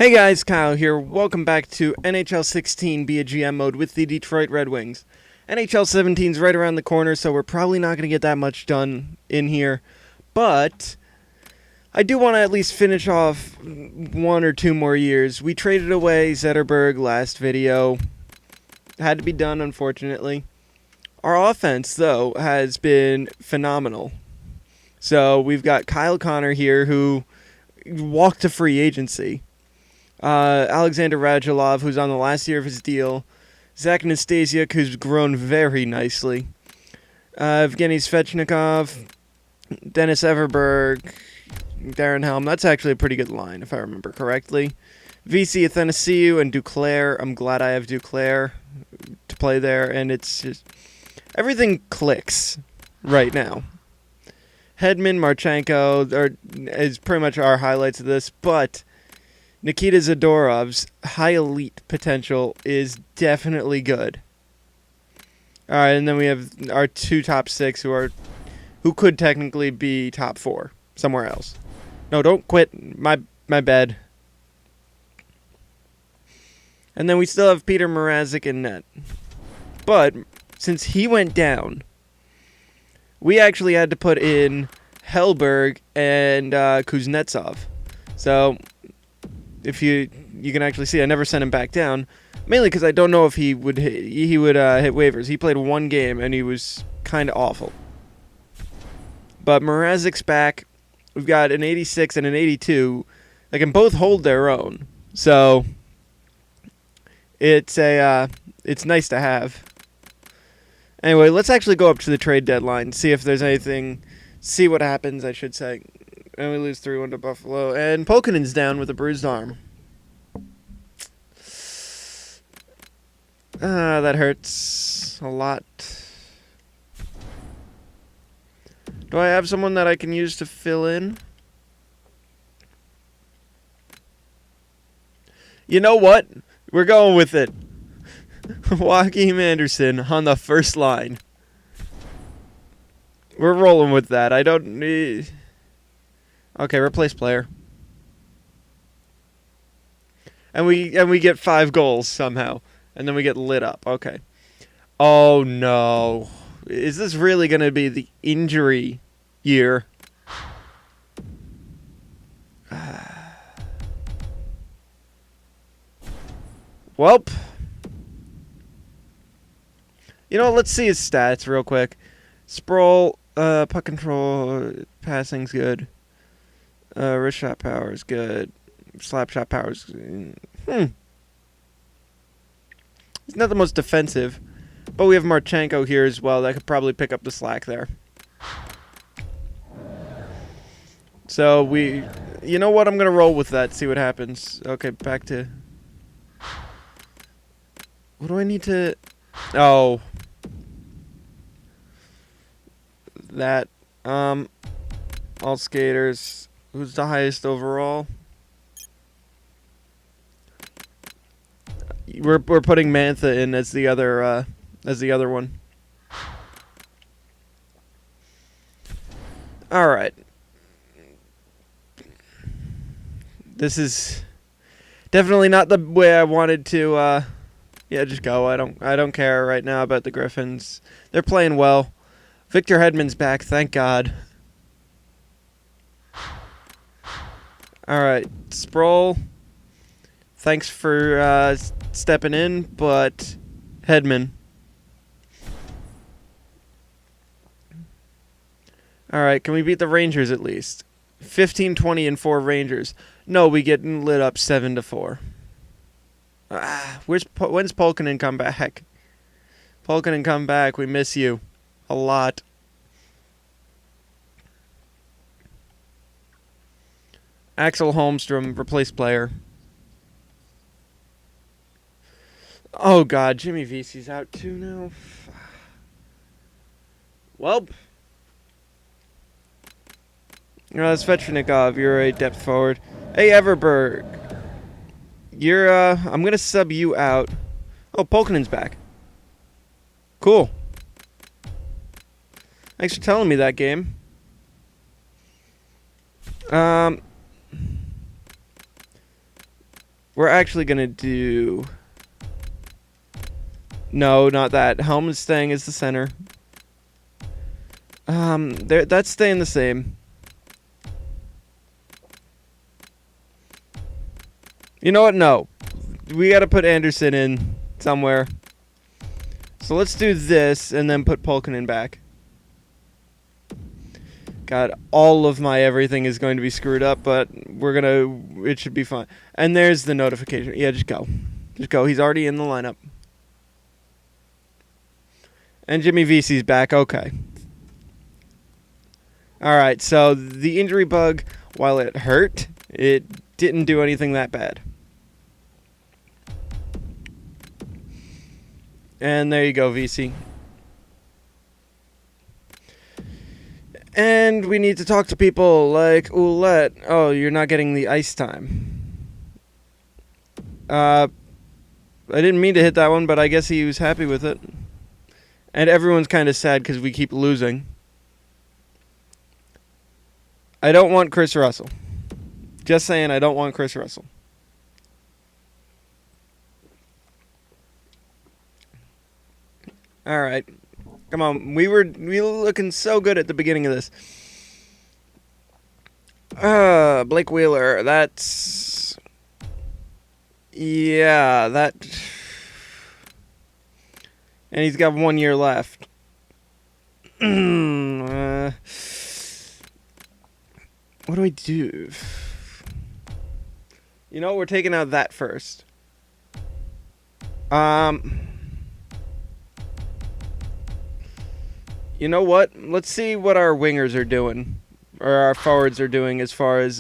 Hey guys, Kyle here. Welcome back to NHL 16 Be a GM mode with the Detroit Red Wings. NHL 17 is right around the corner, so we're probably not going to get that much done in here. But I do want to at least finish off 1 or 2 more years. We traded away Zetterberg last video. Had to be done, unfortunately. Our offense, though, has been phenomenal. So we've got Kyle Connor here, who walked to free agency. Alexander Radulov, who's on the last year of his deal. Zach Nastasiuk, who's grown very nicely. Evgeny Svechnikov. Dennis Everberg. Darren Helm. That's actually a pretty good line, if I remember correctly. VC Athanasiou and Duclair. I'm glad I have Duclair to play there, and it's just... everything clicks right now. Hedman, Marchenko is pretty much our highlights of this, but Nikita Zadorov's high elite potential is definitely good. All right, and then we have our 2 top 6 who could technically be top 4 somewhere else. No, don't quit. My bad. And then we still have Peter Mrazek in net. But since he went down, we actually had to put in Hellberg and Kuznetsov. So if you can actually see, I never sent him back down, mainly because I don't know if he would hit waivers. He played 1 game and he was kind of awful. But Mrazek's back. We've got an 86 and an 82. They can both hold their own. So it's nice to have. Anyway, let's actually go up to the trade deadline, see if there's anything, see what happens, I should say. And we lose 3-1 to Buffalo. And Polkinen's down with a bruised arm. That hurts a lot. Do I have someone that I can use to fill in? You know what? We're going with it. Joachim Anderson on the first line. We're rolling with that. I don't need... Okay, replace player. And we get 5 goals somehow. And then we get lit up. Okay. Oh no. Is this really going to be the injury year? Welp. You know, let's see his stats real quick. Sprawl, puck control, passing's good. Wrist shot power is good. Slap shot power is... He's not the most defensive. But we have Marchenko here as well. That could probably pick up the slack there. So we... You know what? I'm going to roll with that. See what happens. Okay, back to... What do I need to... Oh... That, all skaters. Who's the highest overall? We're putting Mantha in as the other one. All right. This is definitely not the way I wanted to. Yeah, just go. I don't care right now about the Griffins. They're playing well. Victor Hedman's back, thank God. Alright, Sproul. Thanks for stepping in, but Hedman. Alright, can we beat the Rangers at least? 15-20 and 4 Rangers. No, we get lit up 7-4. When's Polkinen come back? Polkinen come back, we miss you. A lot. Axel Holmstrom, replace player. Oh God, Jimmy Vesey's out too now. Well, Svechnikov, you're a depth forward. Hey Everberg, you're I'm gonna sub you out. Oh, Polkinen's back. Cool. Thanks for telling me that, game. We're actually going to do... No, not that. Helm is staying as the center. That's staying the same. You know what? No. We got to put Anderson in somewhere. So let's do this and then put Polkinen back. God, all of my everything is going to be screwed up, but it should be fine. And there's the notification. Yeah, just go. Just go. He's already in the lineup. And Jimmy Vesey's back. Okay. Alright, so the injury bug, while it hurt, it didn't do anything that bad. And there you go, Vesey. And we need to talk to people like Oulette. Oh, you're not getting the ice time. I didn't mean to hit that one, but I guess he was happy with it. And everyone's kind of sad because we keep losing. I don't want Chris Russell. Just saying, I don't want Chris Russell. All right. Come on. We were looking so good at the beginning of this. Blake Wheeler. That's... Yeah, that... And he's got 1 year left. What do we do? You know, we're taking out that first. You know what? Let's see what our wingers are doing, or our forwards are doing as far as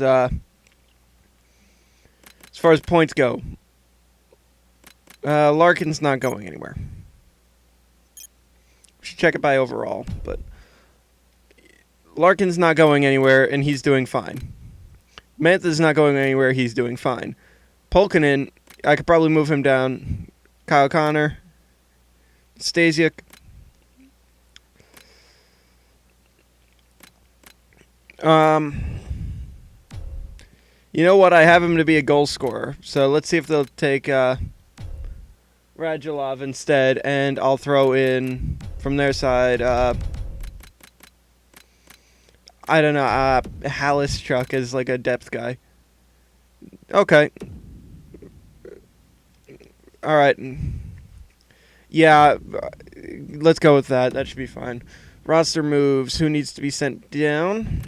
points go. Larkin's not going anywhere. We should check it by overall, but Larkin's not going anywhere, and he's doing fine. Mantha's not going anywhere, he's doing fine. Polkinen, I could probably move him down. Kyle Connor, Stasiuk. You know what? I have him to be a goal scorer, so let's see if they'll take Radulov instead, and I'll throw in from their side. I don't know. Halischuk is like a depth guy. Okay. All right. Yeah, let's go with that. That should be fine. Roster moves. Who needs to be sent down?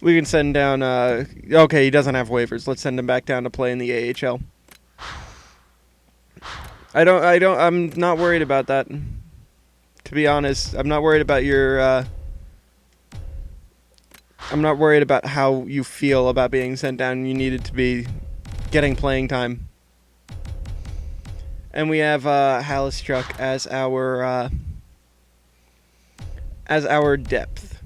We can send down... okay, he doesn't have waivers. Let's send him back down to play in the AHL. I'm not worried about that. To be honest, I'm not worried about your... I'm not worried about how you feel about being sent down. You needed to be getting playing time. And we have Halischuk as our depth.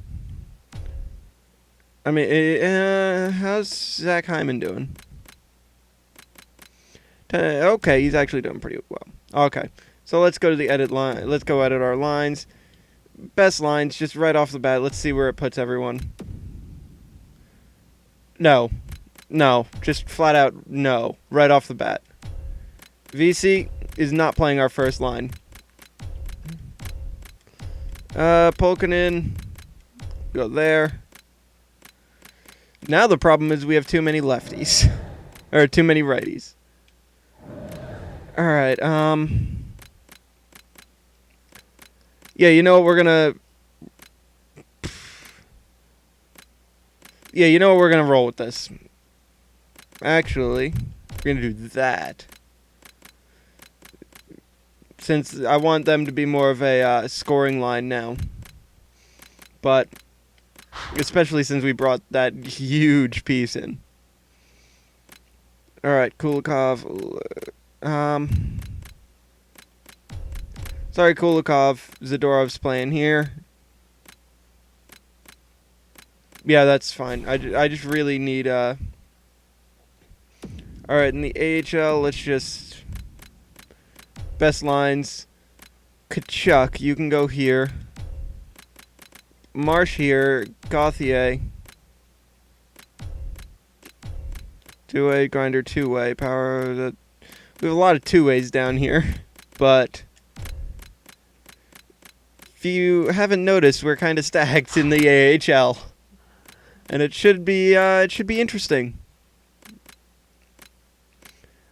I mean, how's Zach Hyman doing? Okay, he's actually doing pretty well. Okay, so let's go to the edit line. Let's go edit our lines. Best lines, just right off the bat. Let's see where it puts everyone. No, just flat out no, right off the bat. VC is not playing our first line. Polkinen, go there. Now the problem is we have too many lefties. Or too many righties. Alright, yeah, you know what, we're gonna... Yeah, you know what, we're gonna roll with this. Actually, we're gonna do that. Since I want them to be more of a scoring line now. But... especially since we brought that huge piece in. Alright, Kulikov. Sorry, Kulikov. Zadorov's playing here. Yeah, that's fine. I just really need... Alright, in the AHL, let's just... Best lines. Kachuk, you can go here. Marsh here, Gauthier. Two-way, grinder, two-way, power. We have a lot of two-ways down here, but if you haven't noticed, we're kind of stacked in the AHL, and it should be interesting.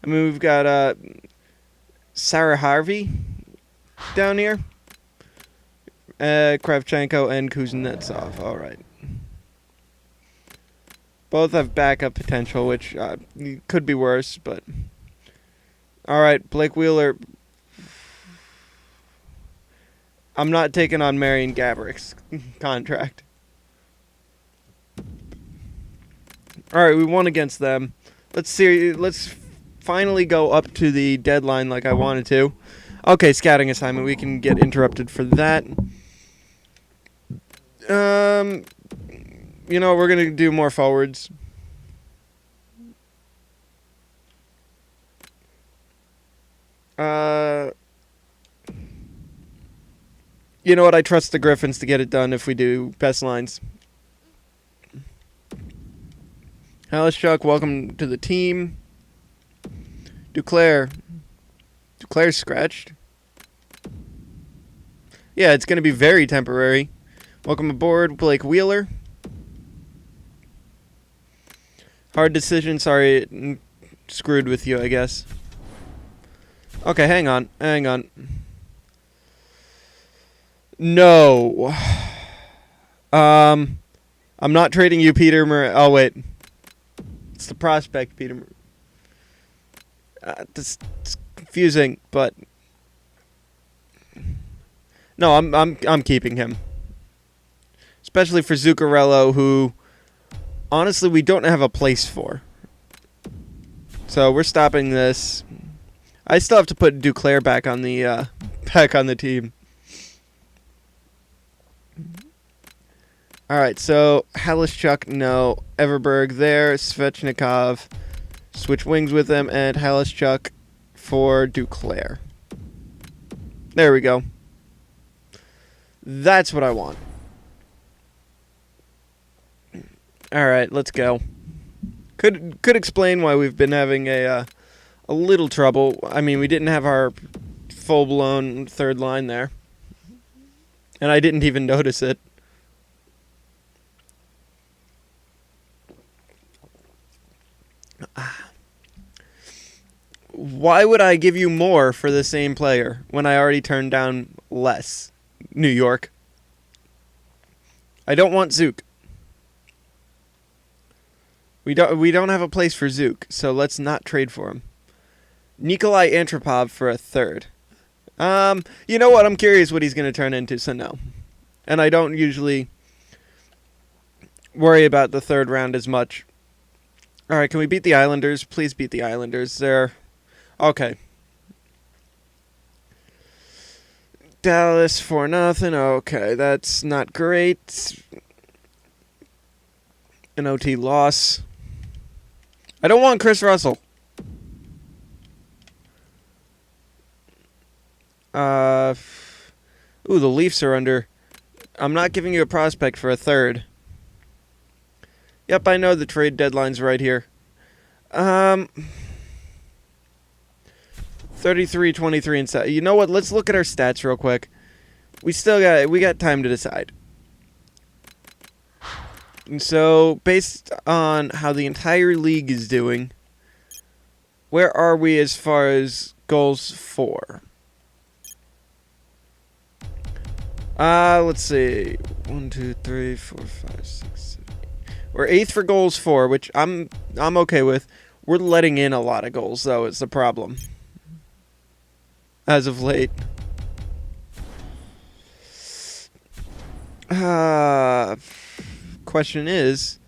I mean, we've got Sarah Harvey down here, Kravchenko and Kuznetsov. All right. Both have backup potential, which could be worse, but... All right, Blake Wheeler. I'm not taking on Marian Gabourik's contract. All right, we won against them. Let's see. Let's finally go up to the deadline like I wanted to. Okay, scouting assignment. We can get interrupted for that. You know, we're going to do more forwards. You know what? I trust the Griffins to get it done if we do best lines. Halishchuk, welcome to the team. Duclair. Duclair's scratched. Yeah, it's going to be very temporary. Welcome aboard, Blake Wheeler. Hard decision. Sorry, screwed with you, I guess. Okay, hang on. No. I'm not trading you, Peter Oh, wait. It's the prospect, Peter It's confusing, but... No, I'm keeping him. Especially for Zuccarello, who... Honestly, we don't have a place for. So, we're stopping this. I still have to put Duclair back on the team. All right, so Halishchuk, no. Everberg there. Svechnikov. Switch wings with him, and Halishchuk for Duclair. There we go. That's what I want. All right, let's go. Could explain why we've been having a little trouble. I mean, we didn't have our full-blown third line there. And I didn't even notice it. Why would I give you more for the same player when I already turned down less? New York. I don't want Zook. We don't have a place for Zook, so let's not trade for him. Nikolai Antropov for a third. You know what? I'm curious what he's going to turn into, so no. And I don't usually worry about the third round as much. All right, can we beat the Islanders? Please beat the Islanders. They're... Okay. Dallas 4-0. Okay, that's not great. An OT loss. I don't want Chris Russell. Ooh, the Leafs are under. I'm not giving you a prospect for a third. Yep, I know the trade deadline's right here. 33, 23, and 7. You know what? Let's look at our stats real quick. We got time to decide. And so, based on how the entire league is doing, where are we as far as goals for? Let's see. 1, 2, 3, 4, 5, 6, 7, 8. We're 8th for goals for, which I'm okay with. We're letting in a lot of goals, though. It's the problem. As of late. Question is,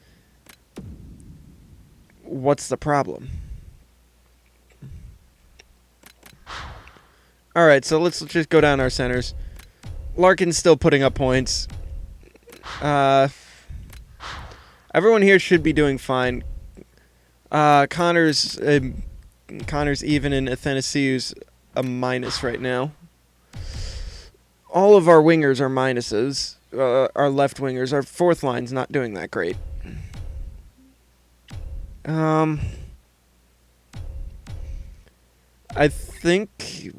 what's the problem? All right, so let's just go down our centers. Larkin's still putting up points. Everyone here should be doing fine. Connor's even, and Athanasiou's a minus right now. All of our wingers are minuses. Our left wingers. Our fourth line's not doing that great. I think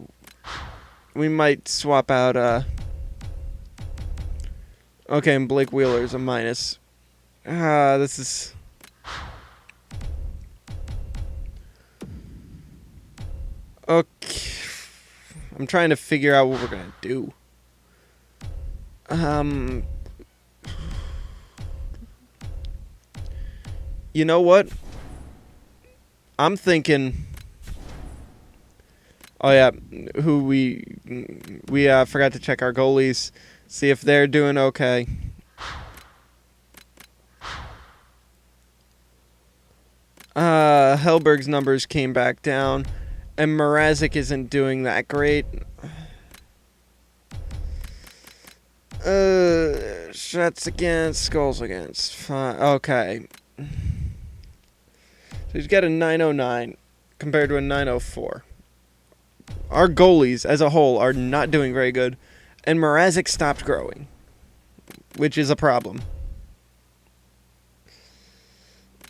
we might swap out, okay, and Blake Wheeler's a minus. This is... Okay. I'm trying to figure out what we're gonna do. You know what? I'm thinking... Oh yeah, who we forgot to check our goalies, see if they're doing okay. Hellberg's numbers came back down, and Mrazek isn't doing that great. Shots against, goals against. Fine. Okay. So he's got a 909 compared to a 904. Our goalies as a whole are not doing very good, and Mrazek stopped growing, which is a problem.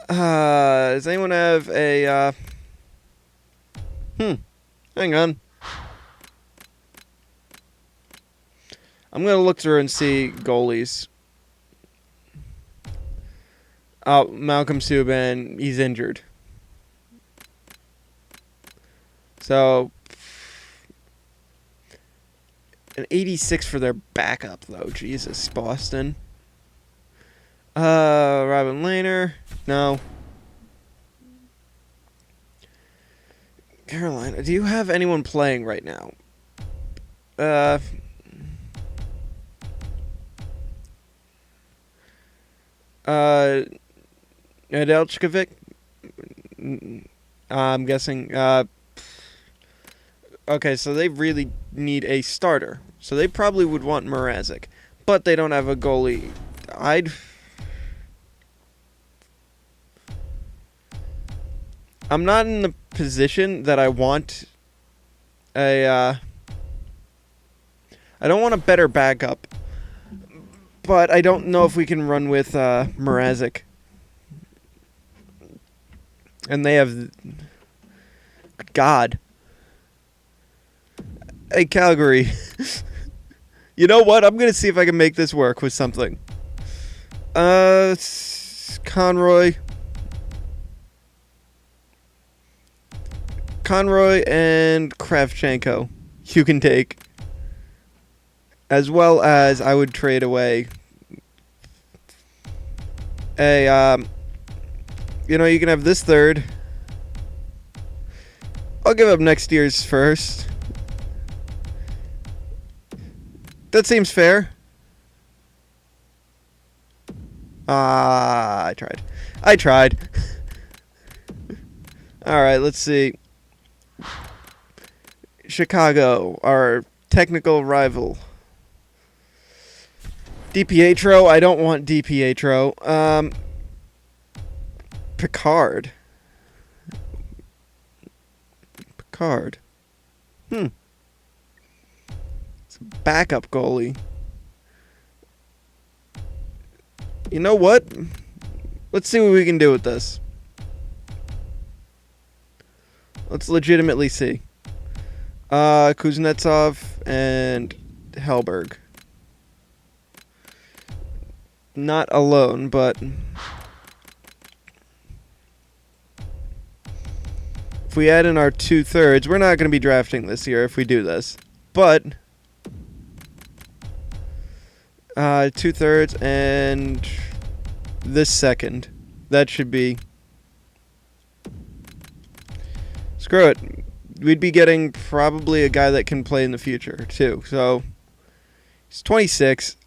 Does anyone have a, hang on. I'm going to look through and see goalies. Oh, Malcolm Subban, he's injured. So, an 86 for their backup, though. Jesus, Boston. Robin Lehner. No. Carolina. Do you have anyone playing right now? Nedeljkovic? I'm guessing. Okay, so they really need a starter. So they probably would want Mrazek. But they don't have a goalie. I'm not in the position that I want I don't want a better backup. But I don't know if we can run with Mrazek. And they have... God. Hey, Calgary. You know what? I'm going to see if I can make this work with something. Conroy and Kravchenko. You can take. As well as I would trade away a, you can have this third. I'll give up next year's first. That seems fair. I tried. Alright, let's see. Chicago, our technical rival. DiPietro, I don't want DiPietro. Picard. It's a backup goalie. You know what? Let's see what we can do with this. Let's legitimately see. Kuznetsov and Hellberg. Not alone, but... If we add in our 2/3, we're not going to be drafting this year if we do this. But 2/3 and this second. That should be... Screw it. We'd be getting probably a guy that can play in the future, too. So, he's 26.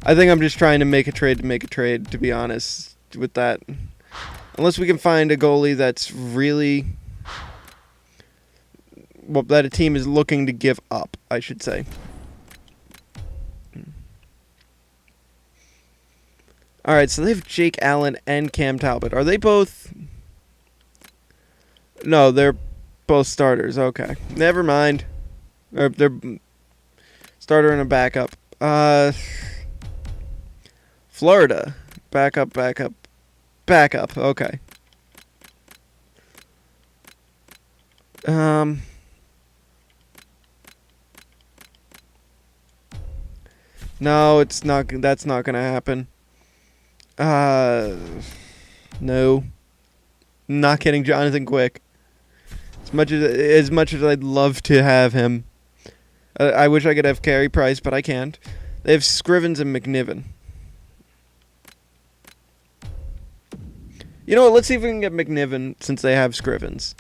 I think I'm just trying to make a trade, to be honest, with that. Unless we can find a goalie that's really... Well, that a team is looking to give up, I should say. Alright, so they have Jake Allen and Cam Talbot. Are they both... No, they're both starters. Okay. Never mind. They're starter and a backup. Florida. Backup. backup. Okay. No, it's not. That's not gonna happen. No. Not getting Jonathan Quick. As much as I'd love to have him, I wish I could have Carey Price, but I can't. They have Scrivens and McNiven. You know what? Let's see if we can get McNiven since they have Scrivens.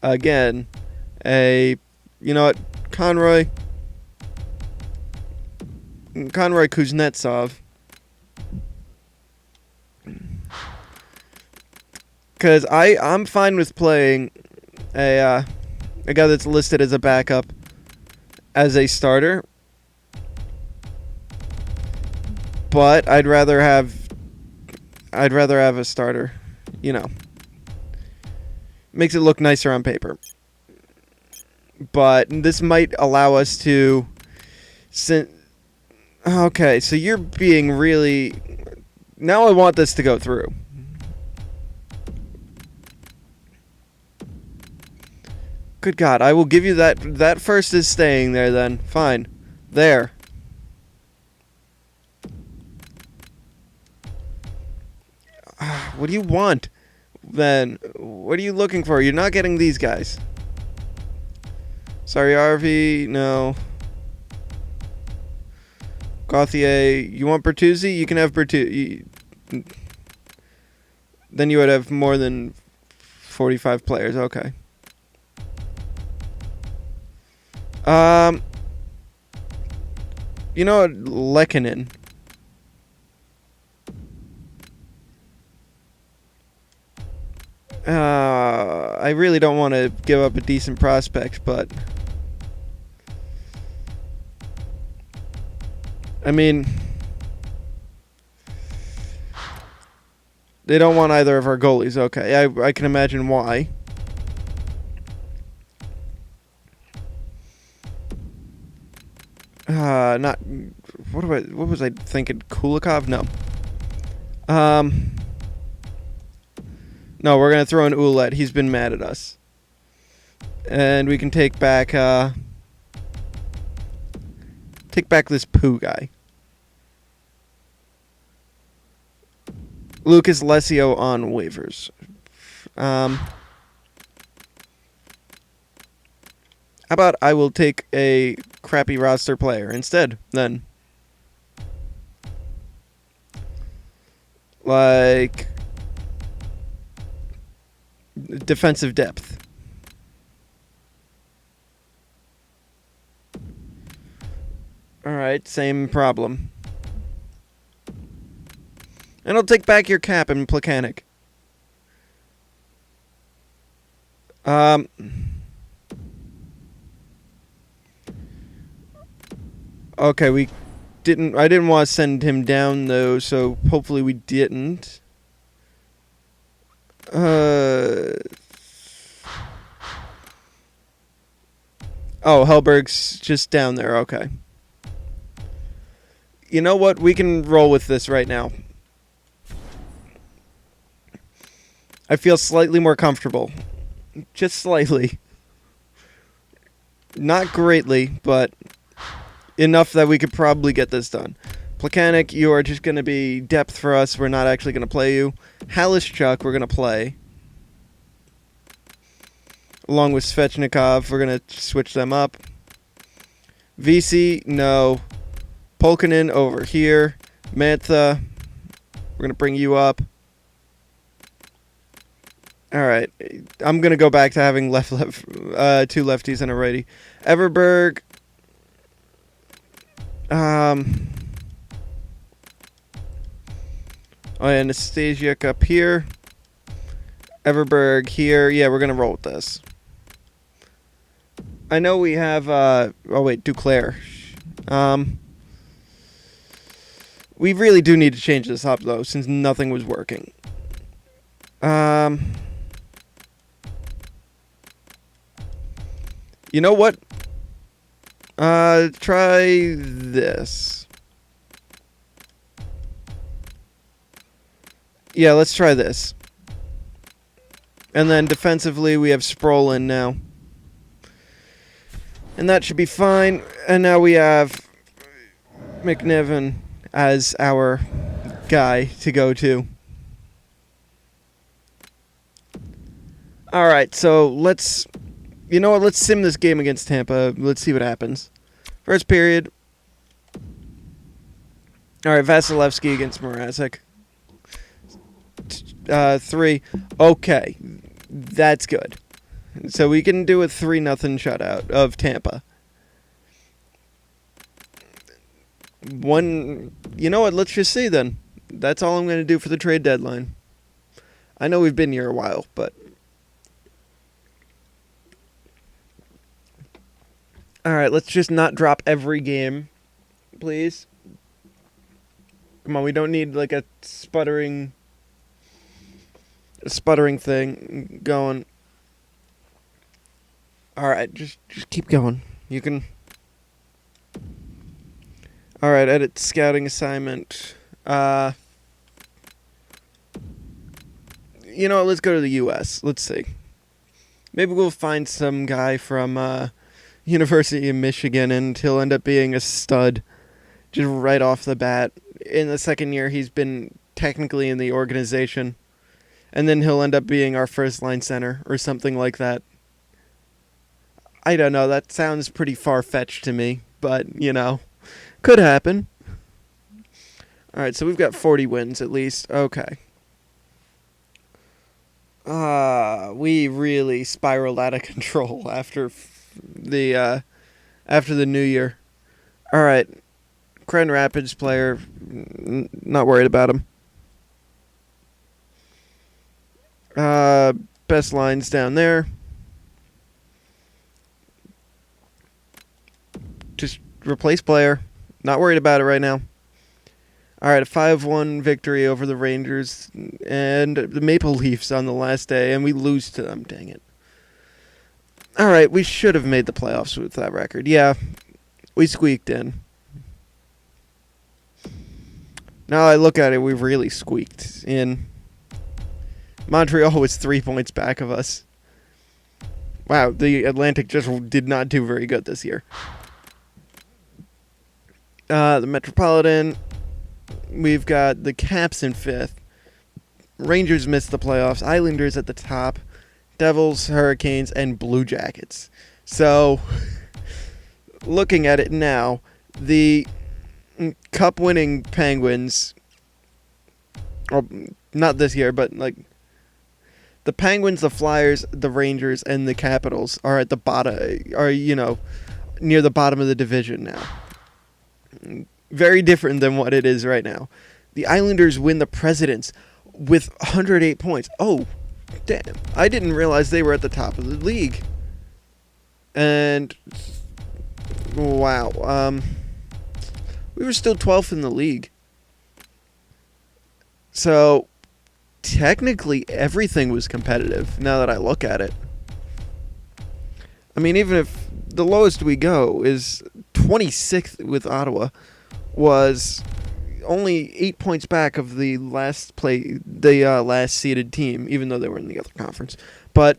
Again, you know what? Conroy Kuznetsov. Because I'm fine with playing a guy that's listed as a backup as a starter. But I'd rather have a starter, you know. Makes it look nicer on paper. But this might allow us to... Okay, so you're being really... Now I want this to go through. Good God, I will give you that. That first is staying there then. Fine. There. What do you want? Then, what are you looking for? You're not getting these guys. Sorry, RV. No. Gauthier. You want Bertuzzi? You can have Bertuzzi. Then you would have more than 45 players. Okay. You know what? Lehkonen. I really don't want to give up a decent prospect, but... I mean... They don't want either of our goalies. Okay, I can imagine why. Not... What was I thinking? Kulikov? No. No, we're going to throw in Ouellette. He's been mad at us. And we can take back this poo guy. Lucas Lesio on waivers. How about I will take a crappy roster player instead, then? Like... defensive depth. Alright, same problem. And I'll take back your cap and Plekanec. Okay, I didn't want to send him down though, so hopefully we didn't. Oh, Hellberg's just down there. Okay. You know what? We can roll with this right now. I feel slightly more comfortable. Just slightly. Not greatly, but enough that we could probably get this done. Plekanec, you are just going to be depth for us. We're not actually going to play you. Halischuk, we're going to play. Along with Svechnikov, we're going to switch them up. VC, no. Polkinen over here. Mantha, we're going to bring you up. Alright, I'm going to go back to having two lefties and a righty. Everberg. Oh, and Stasiuk up here. Everberg here. Yeah, we're going to roll with this. I know we have... oh, wait, Duclair. We really do need to change this up, though, since nothing was working. You know what? Try this. Yeah, let's try this. And then defensively, we have Sproul in now. And that should be fine. And now we have McNiven as our guy to go to. Alright, so let's... You know what? Let's sim this game against Tampa. Let's see what happens. First period. Alright, Vasilevsky against Mrazek. 3. Okay. That's good. So we can do a 3-0 shutout of Tampa. You know what? Let's just see then. That's all I'm going to do for the trade deadline. I know we've been here a while, but... Alright, let's just not drop every game, please. Come on, we don't need like a sputtering thing going. Alright, just keep going. You can... Alright, edit scouting assignment. You know what, let's go to the U.S. Let's see. Maybe we'll find some guy from University of Michigan and he'll end up being a stud just right off the bat. In the second year, he's been technically in the organization. And then he'll end up being our first-line center or something like that. I don't know, that sounds pretty far-fetched to me, but, you know, could happen. Alright, so we've got 40 wins at least. Okay. We really spiraled out of control after the new year. Alright. Grand Rapids player, not worried about him. Best lines down there. Just replace player. Not worried about it right now. Alright, a 5-1 victory over the Rangers and the Maple Leafs on the last day, and we lose to them, dang it. Alright, we should have made the playoffs with that record. Yeah, we squeaked in. Now I look at it, we really squeaked in. Montreal was 3 points back of us. Wow, the Atlantic just did not do very good this year. The Metropolitan, we've got the Caps in 5th. Rangers missed the playoffs. Islanders at the top. Devils, Hurricanes, and Blue Jackets. So, looking at it now, the Cup-winning Penguins, or not this year, but like the Penguins, the Flyers, the Rangers, and the Capitals are at the bottom, near the bottom of the division now. Very different than what it is right now. The Islanders win the Presidents with 108 points. Oh, damn. I didn't realize they were at the top of the league. And, wow. We were still 12th in the league. So, technically, everything was competitive, now that I look at it. I mean, even if the lowest we go is 26th with Ottawa, was only 8 points back of the last seeded team, even though they were in the other conference. But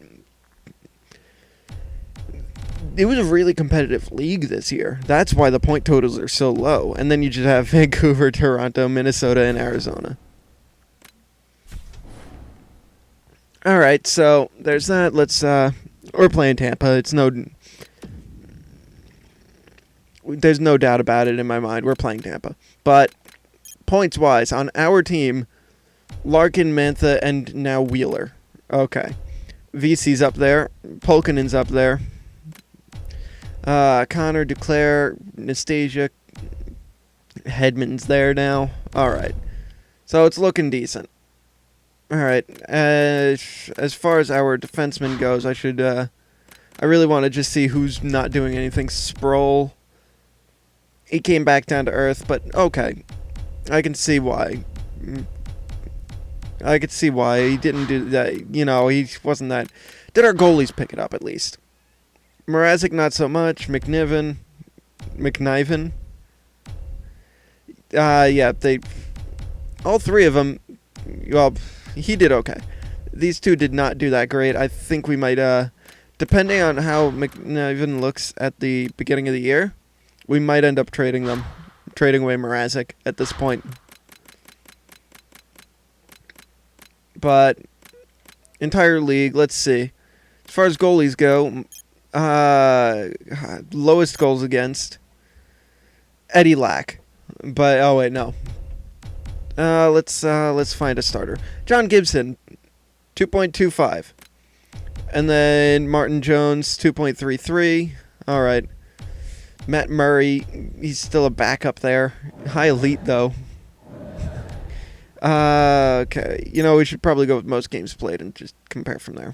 it was a really competitive league this year. That's why the point totals are so low. And then you just have Vancouver, Toronto, Minnesota, and Arizona. All right, so there's that. We're playing Tampa. There's no doubt about it in my mind. We're playing Tampa. But points-wise, on our team, Larkin, Mantha, and now Wheeler. Okay. VC's up there. Polkinen's up there. Connor, Duclair, Nastasia, Hedman's there now. All right. So it's looking decent. All right. As far as our defenseman goes, I really want to just see who's not doing anything. Sproul. He came back down to earth, but okay. I can see why. He didn't do that. He wasn't that. Did our goalies pick it up at least? Mrazek, not so much. McNiven. Yeah, all three of them well, he did okay. These two did not do that great. I think we might, depending on how McNiven looks at the beginning of the year, we might end up trading away Mrazek at this point. But entire league, let's see. As far as goalies go, lowest goals against, Eddie Lack. But oh wait, no. Let's find a starter. John Gibson, 2.25. And then Martin Jones, 2.33. All right. Matt Murray, he's still a backup there. High elite, though. Okay. You know, we should probably go with most games played and just compare from there.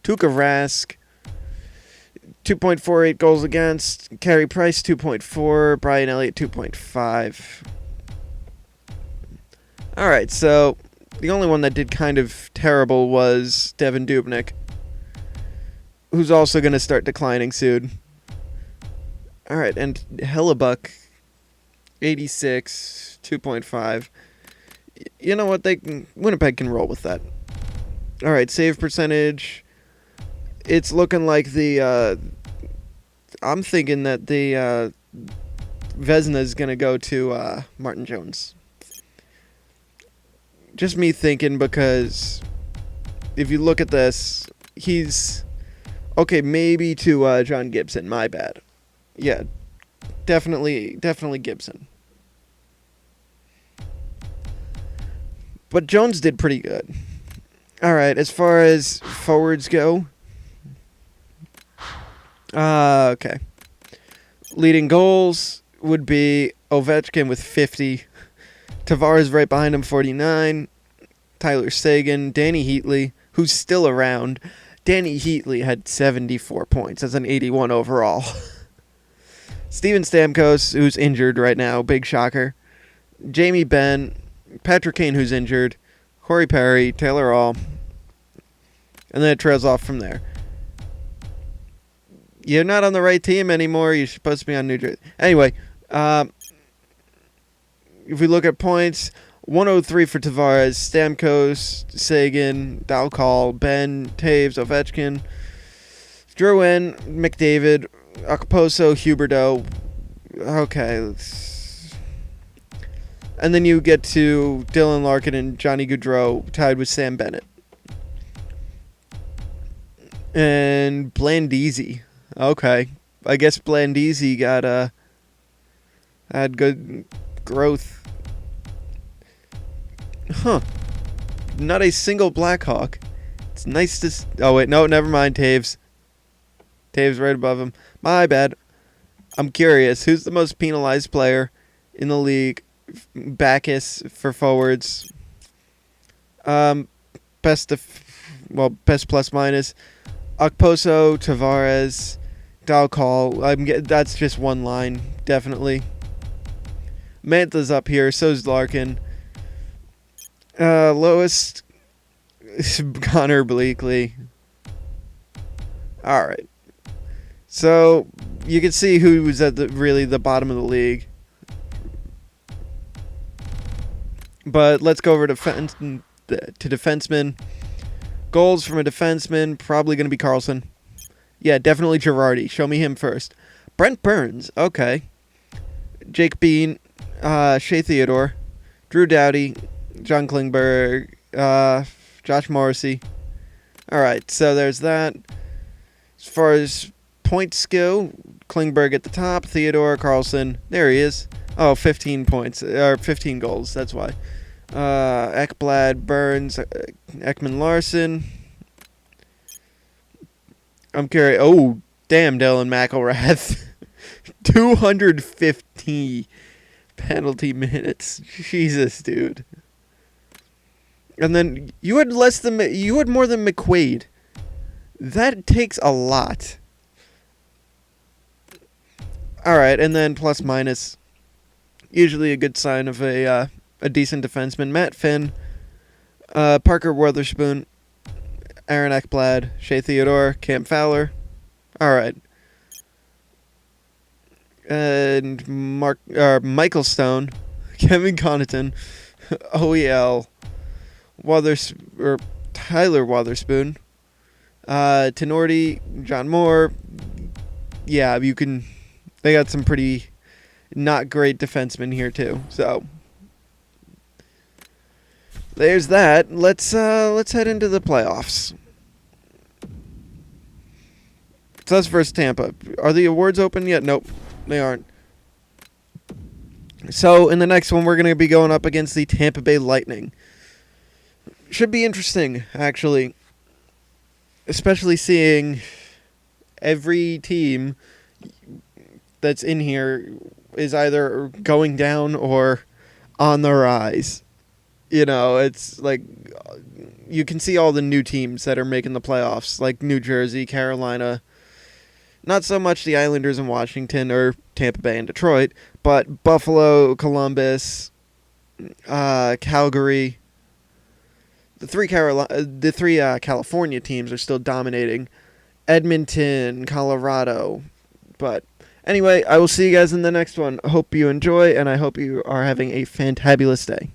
Tuukka Rask, 2.48 goals against. Carey Price, 2.4. Brian Elliott, 2.5. All right, so the only one that did kind of terrible was Devin Dubnyk, who's also going to start declining soon. All right, and Hellebuck, 86, 2.5. You know what? Winnipeg can roll with that. All right, save percentage. It's looking like I'm thinking that the Vezina is going to go to Martin Jones. Just me thinking, because if you look at this, he's okay. Maybe to John Gibson. My bad. Yeah, definitely Gibson. But Jones did pretty good. All right, as far as forwards go, okay. Leading goals would be Ovechkin with 50. Tavares right behind him, 49. Tyler Seguin. Danny Heatley, who's still around. Danny Heatley had 74 points. That's an 81 overall. Steven Stamkos, who's injured right now. Big shocker. Jamie Benn. Patrick Kane, who's injured. Corey Perry. Taylor Hall. And then it trails off from there. You're not on the right team anymore. You're supposed to be on New Jersey. Anyway, if we look at points, 103 for Tavares, Stamkos, Seguin, Dalcall, Ben, Taves, Ovechkin, Drouin, McDavid, Okposo, Huberdeau. Okay. And then you get to Dylan Larkin and Johnny Gaudreau tied with Sam Bennett. And Blandisi. Okay. I guess Blandisi had good growth. Huh. Not a single Blackhawk. It's nice to... Oh, wait. No, never mind. Taves. Taves right above him. My bad. I'm curious. Who's the most penalized player in the league? Backus for forwards. Best plus minus. Okposo, Tavares, Dalcall. That's just one line, definitely. Mantha's up here, so's Larkin. Lowest is Connor Bleakley. All right. So you can see who was at the bottom of the league. But let's go over to defensemen. Goals from a defenseman, probably going to be Carlson. Yeah, definitely Girardi. Show me him first. Brent Burns, okay. Jake Bean, Shea Theodore, Drew Doughty, John Klingberg, Josh Morrissey. All right, so there's that. As far as points go, Klingberg at the top, Theodore, Carlson. There he is. Oh, 15 points, or 15 goals, that's why. Ekblad, Burns, Ekman Larson. I'm curious. Oh, damn, Dylan McElrath. 250 penalty minutes. Jesus, dude. And then you had more than McQuaid. That takes a lot. All right, and then plus minus. Usually a good sign of a decent defenseman. Matt Finn, Parker Wotherspoon, Aaron Ekblad, Shea Theodore, Cam Fowler. All right. And Michael Stone. Kevin Connaughton, OEL, Tyler Wotherspoon, Tenorti, John Moore. Yeah, they got some pretty not great defensemen here too. So there's that. Let's head into the playoffs. It's us versus Tampa. Are the awards open yet? Nope, they aren't. So in the next one, we're going to be going up against the Tampa Bay Lightning. Should be interesting, actually. Especially seeing every team that's in here is either going down or on the rise. You know, it's like you can see all the new teams that are making the playoffs, like New Jersey, Carolina. Not so much the Islanders in Washington or Tampa Bay and Detroit, but Buffalo, Columbus, Calgary. The three California teams are still dominating. Edmonton, Colorado. But anyway, I will see you guys in the next one. I hope you enjoy, and I hope you are having a fantabulous day.